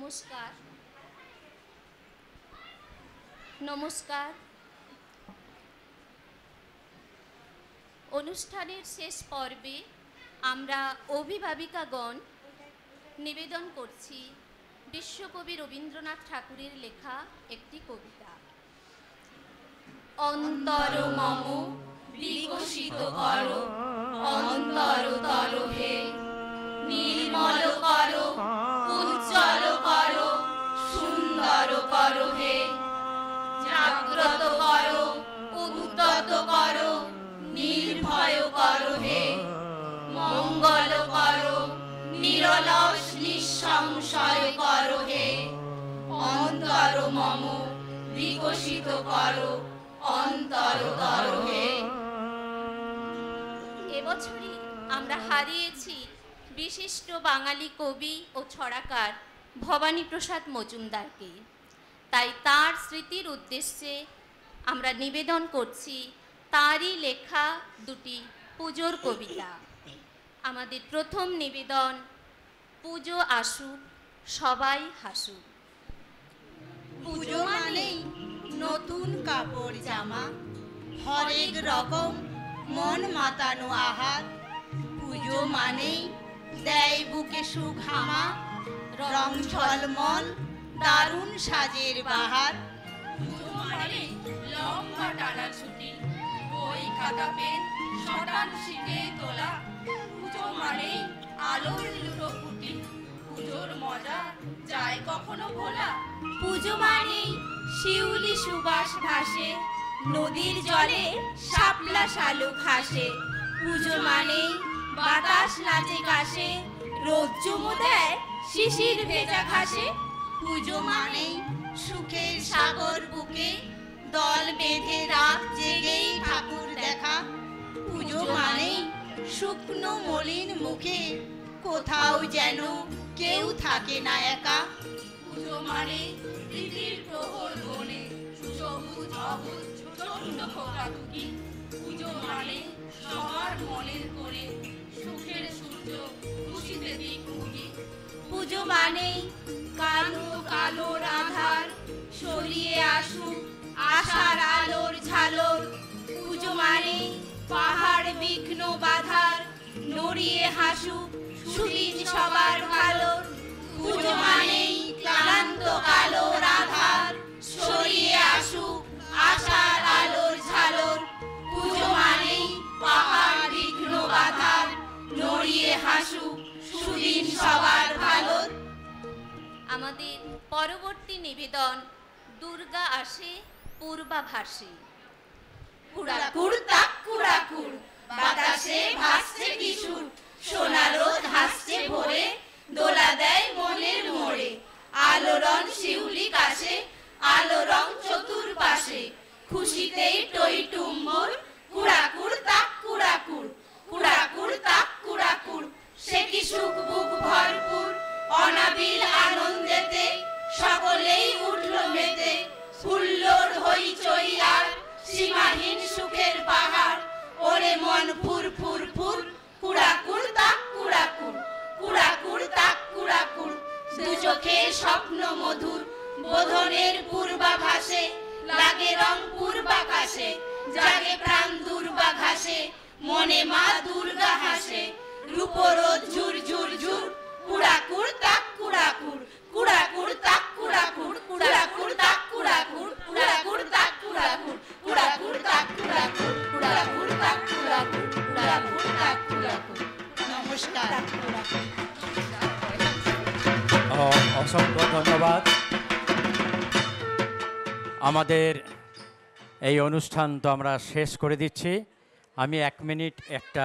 নমস্কার নমস্কার অনুষ্ঠানের শেষ পর্বে আমরা অভিভাবিকাগণ নিবেদন করছি বিশ্বকবি রবীন্দ্রনাথ ঠাকুরের লেখা একটি কবিতা। অন্তর মম বিকশিত করো, অন্তর তরহে নির্মল করো, উজ্জ্বল করো, সুন্দর করো হে। জাগ্রত করো, উদ্যত করো, নির্ভয় করো হে। মঙ্গল করো, নিরলস নিঃসংশয় করো হে। অন্তর মম বিকশিত করো, অন্তর তরহে। এবছরই আমরা হারিয়েছি বিশিষ্ট বাঙালি কবি ও ছড়াকার ভবানীপ্রসাদ মজুমদারকে। তাই তার স্মৃতির উদ্দেশ্যে আমরা নিবেদন করছি তারই লেখা দুটি পুজোর কবিতা। আমাদের প্রথম নিবেদন, পুজো আসুক সবাই হাসুক। পুজো মানেই নতুন কাপড় জামা, হরেক রকম মন মাতানো আহার। পুজো মানেই দেয় বুকে সুখ হামা, রং ঝলমল দারুণ সাজের বাহার। পুজো মানে লম্বা টানা ছুটি, বই খাতা পেন শটান শিখে তোলা। পুজো মানেই আলোর লুটোপুটি, পুজোর মজা যায় কখনো ভোলা। পুজো মানেই শিউলি সুবাস ভাসে, নদীর জলে শাপলা শালুক হাসে। পুজো মানেই বাতাস নাচে কাশে, রোদ চুমু দেয় শিশির ভেজা ঘাসে। পুজো মানেই সুখের সাগর বুকে দল বেঁধে রাত জেগেই ঠাকুর দেখা। পুজো মানেই শুকনো মলিন মুখে কোথাও যেন কেউ থাকে না একা। পুজো মানে রীতির প্রহর বনে সবুজ অবুজ ছোট্ট খোকাটুকি। পুজো মানে সবার মনের কোণে সুখের সূর্য খুশিতে দিকমুখী। পুজো মানেই কালো কালোর আধার সরিয়ে আসুক আশার আলোর ঝালর। পুজো মানেই পাহাড় বিঘ্ন বাধার নড়িয়ে হাসুক সুদিন সবার ভালোর। পুজো মানেই ক্লান্ত কালোর আধার সরিয়ে আসুক আশার আলোর ঝালর। পুজো মানেই পাহাড় বিঘ্ন বাধার নড়িয়ে হাসুক সুদিন সবার ভালোর। আমাদের পরবর্তী নিবেদন, দুর্গা আসে পূর্বাভাসে। কুড়াকুর তাক কুড়াকুর বাতাসে ভাসছে কিশোর, সোনা রোদ হাসছে ভোরে দোলা দেয় মনের মোড়ে। আলো রং শিউলি কাশে, আলো রং চতুর্পাশে, খুশিতেই টই টুম্বর। কুড়াকুর তাক কুড়াকুর, কুড়াকুর তাক কুড়াকুর, সে কি সুখ বুক ভরপুর। অনাবিল আনন্দেতে সকলেই উঠল মেতে, হুল্লোড় হইচই আর সীমাহীন সুখের পাহাড়। ওরে মন ফুর ফুর ফুর, কুড়াকুর তাক কুড়াকুর, কুড়াকুর তাক কুড়াকুর। দু চোখে স্বপ্ন মধুর বোধনের পূর্বাভাসে, লাগে রং পূর্বাকাশে, জাগে প্রাণ দুর্বাঘাসে, মনে মা দুর্গা হাসে। রূপরোদ ঝুর ঝুর ঝুর, কুড়াকুর তাক কুড়াকুর, কুড়াকুর তাক কুড়াকুর, কুড়াকুর তাক কুড়াকুর, কুড়াকুর তাক কুড়াকুর, কুড়াকুর তাক কুড়াকুর, কুড়াকুর তাক কুড়াকুর, কুড়াকুর তাক কুড়াকুর। নমস্কার। অসংখ্য ধন্যবাদ। আমাদের এই অনুষ্ঠান তো আমরা শেষ করে দিচ্ছি। আমি 1 মিনিট একটা